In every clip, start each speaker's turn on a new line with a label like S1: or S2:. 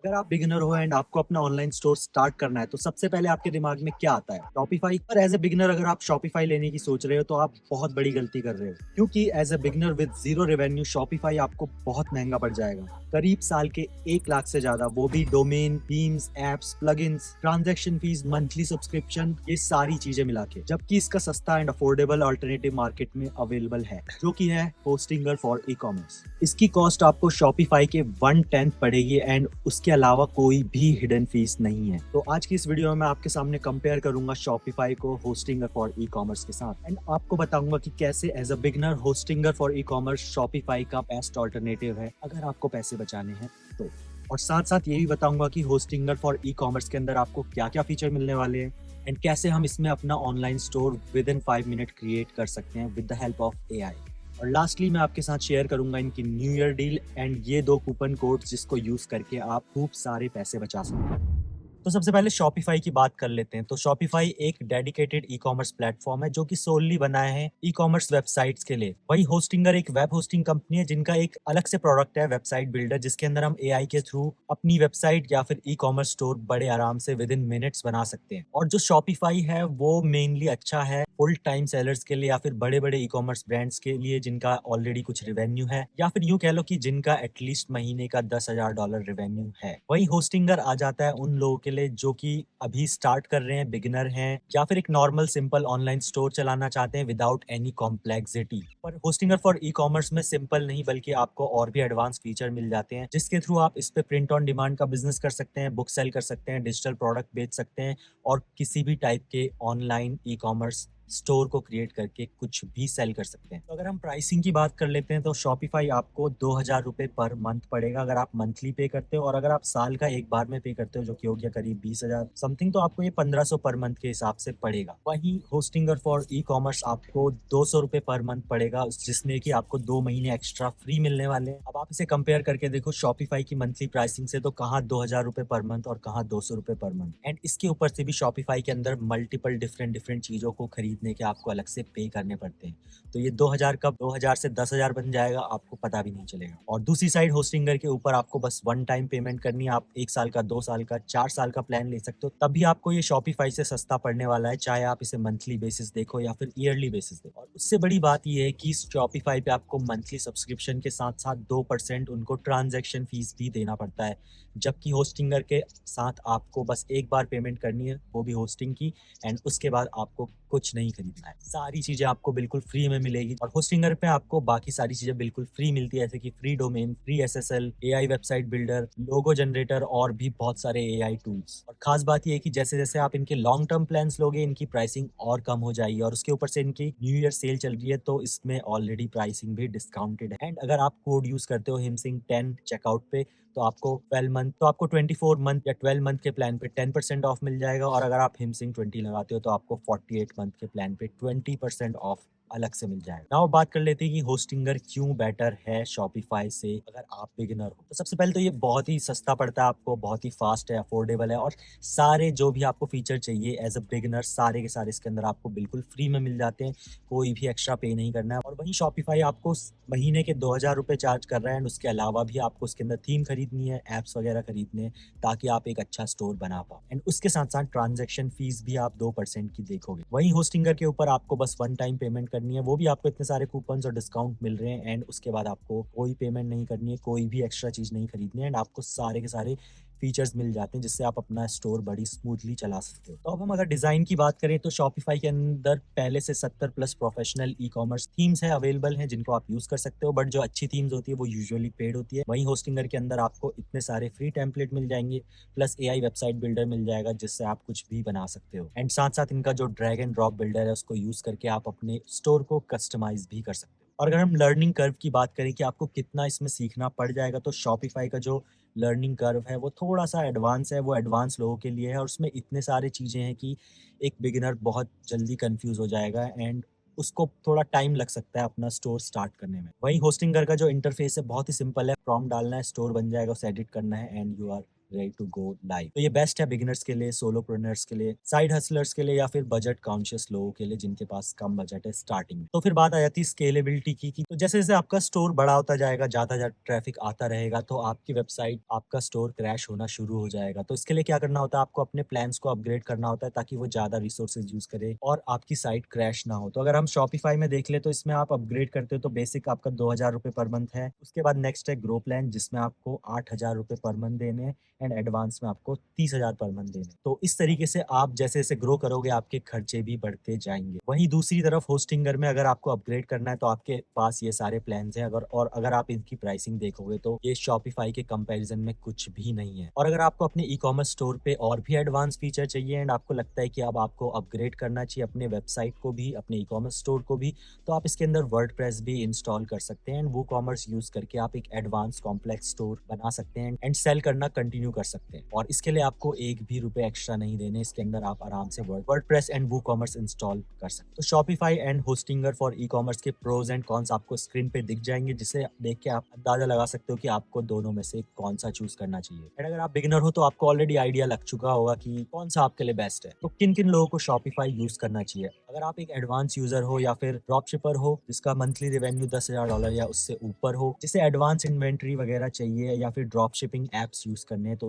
S1: अगर आप बिगिनर हो एंड आपको अपना ऑनलाइन स्टोर स्टार्ट करना है तो सबसे पहले आपके दिमाग में क्या आता है? शॉपिफाई। और एज ए बिगिनर अगर आप शॉपिफाई लेने की सोच रहे हो तो आप बहुत बड़ी गलती कर रहे हो, क्योंकि as a beginner with zero revenue Shopify आपको बहुत महंगा पड़ जाएगा। करीब साल के 1 लाख से ज्यादा, वो भी domain, themes, apps, plugins, transaction fees, monthly subscription, ये सारी चीजें मिला के। जबकि इसका सस्ता एंड अफोर्डेबल अल्टरनेटिव मार्केट में अवेलेबल है, जो कि है होस्टिंगर फॉर ई कॉमर्स। इसकी कॉस्ट आपको शॉपिफाई के 1/10 पड़ेगी एंड उसके अलावा कोई भी हिडन फीस नहीं है। तो आज की इस वीडियो में मैं आपके सामने कंपेयर करूंगा शॉपिफाई को होस्टिंगर फॉर ई कॉमर्स के साथ, एंड आपको बताऊंगा कि कैसे as a beginner Hostinger for ecommerce Shopify का बेस्ट ऑल्टरनेटिव है अगर आपको पैसे बचाने हैं तो। और साथ साथ ये भी बताऊंगा कि होस्टिंगर फॉर ई कॉमर्स के अंदर आपको क्या क्या फीचर मिलने वाले हैं एंड कैसे हम इसमें अपना online store with in 5 minute create कर सकते हैं with the help of AI. और लास्टली मैं आपके साथ शेयर करूंगा इनकी न्यू ईयर डील एंड ये 2 कूपन कोड्स जिसको यूज करके आप खूब सारे पैसे बचा सकते हैं। तो सबसे पहले शॉपिफाई की बात कर लेते हैं। तो शॉपिफाई एक डेडिकेटेड ई कॉमर्स प्लेटफॉर्म है जो कि सोलली बनाया है ई कॉमर्स वेबसाइट्स के लिए। वही होस्टिंगर एक वेब होस्टिंग कंपनी है जिनका एक अलग से प्रोडक्ट है वेबसाइट बिल्डर, जिसके अंदर हम एआई के थ्रू अपनी वेबसाइट या फिर ई कॉमर्स स्टोर बड़े आराम से विद इन मिनट्स बना सकते हैं। और जो शॉपिफाई है वो मेनली अच्छा है फुल टाइम सेलर्स के लिए या फिर बड़े बड़े ई कॉमर्स ब्रांड्स के लिए जिनका ऑलरेडी कुछ रिवेन्यू है, या फिर यूं कह लो कि जिनका एटलीस्ट महीने का $10,000 रिवेन्यू है। वही होस्टिंगर आ जाता है उन लोगों के लिए जो कि अभी स्टार्ट कर रहे हैं, बिगिनर हैं, या फिर एक नॉर्मल सिंपल ऑनलाइन स्टोर चलाना चाहते हैं विदाउट एनी कॉम्प्लेक्सिटी। पर होस्टिंगर फॉर ई कॉमर्स में सिंपल नहीं बल्कि आपको और भी एडवांस फीचर मिल जाते हैं जिसके थ्रू आप इस पे प्रिंट ऑन डिमांड का बिजनेस कर सकते हैं, बुक सेल कर सकते हैं, डिजिटल प्रोडक्ट बेच सकते हैं और किसी भी टाइप के ऑनलाइन ई कॉमर्स स्टोर को क्रिएट करके कुछ भी सेल कर सकते हैं। तो अगर हम प्राइसिंग की बात कर लेते हैं तो शॉपिफाई आपको $2,000 पर मंथ पड़ेगा अगर आप मंथली पे करते हो, और अगर आप साल का एक बार में पे करते हो जो कि हो गया करीब 20,000 समथिंग, तो आपको ये 1500 पर मंथ के हिसाब से पड़ेगा। वहीं होस्टिंगर फॉर ई कॉमर्स आपको $200 पर मंथ पड़ेगा, जिसमें कि आपको 2 महीने एक्स्ट्रा फ्री मिलने वाले हैं। अब आप इसे कंपेयर करके देखो शॉपिफाई की मंथली प्राइसिंग से, तो कहाँ $2,000 पर मंथ और कहाँ $200 पर मंथ। एंड इसके ऊपर से भी शॉपिफाई के अंदर मल्टीपल डिफरेंट डिफरेंट चीजों को खरीदने के आपको अलग से पे करने पड़ते हैं। तो ये 2000 का 2000 से 10,000 बन जाएगा, आपको पता भी नहीं चलेगा। और दूसरी साइड होस्टिंगर के ऊपर आपको बस वन टाइम पेमेंट करनी है। आप 1 साल का, 2 साल का, 4 साल का प्लान ले सकते हो, तभी आपको ये शॉपिफाई से सस्ता पड़ने वाला है, चाहे आप इसे मंथली बेसिस देखो या फिर ईयरली बेसिस देखो। और उससे बड़ी बात ये है कि शॉपिफाई पे आपको मंथली सब्सक्रिप्शन के साथ साथ 2% उनको ट्रांजैक्शन फीस भी देना पड़ता है, जबकि होस्टिंगर के साथ आपको बस एक बार पेमेंट करनी है, वो भी होस्टिंग की, एंड उसके बाद आपको कुछ नहीं खरीदना है। सारी चीजें आपको बिल्कुल फ्री में मिलेगी और होस्टिंगर पे आपको बाकी सारी चीजें बिल्कुल फ्री मिलती है, जैसे कि free domain, free SSL, AI website builder, logo generator और भी बहुत सारे एआई टूल्स। और खास बात ये है कि जैसे जैसे आप इनके लॉन्ग टर्म प्लान्स लोगे इनकी प्राइसिंग और कम हो जाएगी, और उसके ऊपर से इनकी न्यू ईयर सेल चल रही है तो इसमें ऑलरेडी प्राइसिंग भी डिस्काउंटेड है। एंड अगर आप कोड यूज करते हो हिमसिंग 10 चेकआउट पे, तो आपको 12 मंथ, तो आपको 24 मंथ या 12 मंथ के प्लान पे 10% ऑफ मिल जाएगा, और अगर आप हिमसिंग 20 लगाते हो तो आपको 48 मंथ के प्लान पे 20% ऑफ अलग से मिल जाएगा। नाउ बात कर लेते हैं कि होस्टिंगर क्यों बेटर है शॉपिफाई से अगर आप बिगिनर हो। तो सबसे पहले तो ये बहुत ही सस्ता पड़ता है आपको, बहुत ही फास्ट है, अफोर्डेबल है, और सारे जो भी आपको फीचर चाहिए एज अ बिगिनर सारे के सारे इसके अंदर आपको बिल्कुल फ्री में मिल जाते हैं, कोई भी एक्स्ट्रा पे नहीं करना है। और वहीं शॉपिफाई आपको महीने के $2,000 चार्ज कर रहा है, एंड उसके अलावा भी आपको उसके अंदर थीम खरीदनी है, एप्स वगैरह खरीदने हैं, ताकि आप एक अच्छा स्टोर बना पाओ। एंड उसके साथ साथ ट्रांजैक्शन फीस भी आप 2% की देखोगे। वहीं होस्टिंगर के ऊपर आपको बस वन टाइम पेमेंट करनी है, वो भी आपको इतने सारे कूपन और डिस्काउंट मिल रहे हैं, एंड उसके बाद आपको कोई पेमेंट नहीं करनी है, कोई भी एक्स्ट्रा चीज नहीं खरीदनी है, एंड आपको सारे के सारे फीचर्स मिल जाते हैं जिससे आप अपना स्टोर बड़ी स्मूथली चला सकते हो। तो अब हम अगर डिजाइन की बात करें तो शॉपिफाई के अंदर पहले से 70 plus professional e commerce themes है अवेलेबल हैं जिनको आप यूज कर सकते हो, बट जो अच्छी थीम्स होती है वो यूजुअली पेड होती है। वहीं होस्टिंगर के अंदर आपको इतने सारे फ्री टेम्पलेट मिल जाएंगे, प्लस एआई वेबसाइट बिल्डर मिल जाएगा जिससे आप कुछ भी बना सकते हो, एंड साथ साथ इनका जो ड्रैग एंड ड्रॉप बिल्डर है उसको यूज करके आप अपने स्टोर को कस्टमाइज भी कर सकते हो। और अगर हम लर्निंग कर्व की बात करें कि आपको कितना इसमें सीखना पड़ जाएगा, तो शॉपिफाई का जो लर्निंग कर्व है वो थोड़ा सा एडवांस है, वो एडवांस लोगों के लिए है, और उसमें इतने सारे चीज़ें हैं कि एक बिगिनर बहुत जल्दी कंफ्यूज हो जाएगा, एंड उसको थोड़ा टाइम लग सकता है अपना स्टोर स्टार्ट करने में। वहीं होस्टिंगर का जो इंटरफेस है बहुत ही सिंपल है, प्रॉम्प्ट डालना है, स्टोर बन जाएगा, उसे एडिट करना है, and you are ready to go live. तो ये बेस्ट है बिगिनर्स के लिए, सोलोप्रेन्योर्स के लिए, साइड हसलर्स के लिए या फिर बजट कॉन्शियस लोगों के लिए जिनके पास कम बजट है स्टार्टिंग में। तो फिर बात आ जाती है स्केलेबिलिटी की। तो जैसे जैसे आपका स्टोर बड़ा होता जाएगा, ज्यादा ज्यादा ट्रैफिक आता रहेगा, तो आपकी वेबसाइट, आपका स्टोर क्रैश होना शुरू हो जाएगा। तो इसके लिए क्या करना होता है, आपको अपने प्लान्स को अपग्रेड करना होता है ताकि वो ज्यादा रिसोर्सेज यूज करे और आपकी साइट क्रैश ना हो। तो अगर हम शॉपिफाई में देख ले तो इसमें आप अपग्रेड करते हो तो बेसिक आपका 2,000 रुपये पर मंथ है। उसके बाद नेक्स्ट है ग्रो प्लान जिसमें आपको 8,000 रुपये पर मंथ देने हैं एंड एडवांस में आपको 30,000 पर मंथ देने। तो इस तरीके से आप जैसे जैसे ग्रो करोगे आपके खर्चे भी बढ़ते जाएंगे। वहीं दूसरी तरफ होस्टिंगर में अगर आपको अपग्रेड करना है तो आपके पास ये सारे प्लान्स हैं। अगर आप इनकी प्राइसिंग देखोगे तो ये शॉपिफाई के कंपैरिजन में कुछ भी नहीं है। और अगर आपको अपने ई कॉमर्स स्टोर पे और भी एडवांस फीचर चाहिए एंड आपको लगता है कि अब आपको अपग्रेड करना चाहिए अपने वेबसाइट को भी, अपने ई कॉमर्स स्टोर को भी, तो आप इसके अंदर वर्डप्रेस भी इंस्टॉल कर सकते हैं एंड वो कॉमर्स यूज करके आप एक एडवांस कॉम्प्लेक्स स्टोर बना सकते हैं एंड सेल करना कंटिन्यू कर सकते हैं। और इसके लिए आपको एक भी रुपए एक्स्ट्रा नहीं देने। इसके अंदर आप आराम से वर्डप्रेस एंड वो कॉमर्स इंस्टॉल कर सकते हैं। तो Shopify and Hostinger for e commerce के प्रोज एंड कॉन्स आपको स्क्रीन पे दिख जाएंगे, जिसे देख के आप अंदाजा लगा सकते हो कि आपको दोनों में से कौन सा चूज करना चाहिए। एंड अगर आप बिगिनर हो तो आपको ऑलरेडी आइडिया लग चुका होगा कि कौन सा आपके लिए बेस्ट है। तो किन किन लोगों को शॉपिफाई यूज करना चाहिए। अगर आप एक एडवांस यूजर हो या फिर ड्रॉप शिपर हो जिसका मंथली रेवेन्यू $10,000 या उससे ऊपर हो, जिसे एडवांस इन्वेंट्री वगैरह चाहिए या फिर ड्रॉप शिपिंग एप्स यूज करने हैं, तो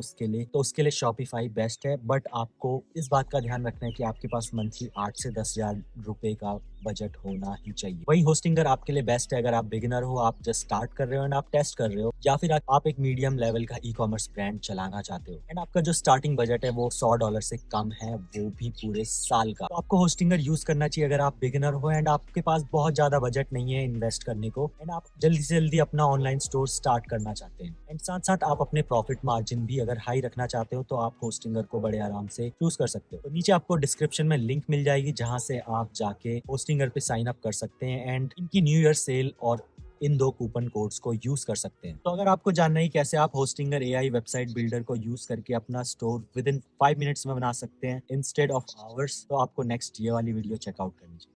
S1: उसके लिए शॉपिफाई बेस्ट है। बट आपको इस बात का ध्यान रखना है कि आपके पास मंथली 8 से 10,000 रुपए का बजट होना ही चाहिए। वही होस्टिंगर आपके लिए बेस्ट है अगर आप बिगिनर हो, आप जस्ट स्टार्ट कर रहे हो एंड आप टेस्ट कर रहे हो, या फिर आप एक मीडियम लेवल का ई कॉमर्स ब्रांड चलाना चाहते हो एंड आपका जो स्टार्टिंग बजट है वो $100 से कम है, वो भी पूरे साल का। तो आपको होस्टिंगर यूज करना चाहिए अगर आप बिगिनर हो एंड आपके पास बहुत ज्यादा बजट नहीं है इन्वेस्ट करने को एंड आप जल्दी से जल्दी अपना ऑनलाइन स्टोर स्टार्ट करना चाहते हैं एंड साथ साथ आप अपने प्रॉफिट मार्जिन भी अगर हाई रखना चाहते हो तो आप होस्टिंगर को बड़े आराम से चूज कर सकते हो। तो नीचे आपको डिस्क्रिप्शन में लिंक मिल जाएगी जहां से आप जाके होस्टिंगर पे साइन अप कर सकते हैं एंड इनकी न्यू ईयर सेल और इन 2 कूपन कोड्स को यूज कर सकते हैं। तो अगर आपको जानना है कैसे आप होस्टिंगर एआई वेबसाइट बिल्डर को यूज करके अपना स्टोर विद इन 5 मिनट्स में बना सकते हैं इंस्टेड ऑफ आवर्स, तो आपको नेक्स्ट ये वाली वीडियो चेकआउट करनी चाहिए।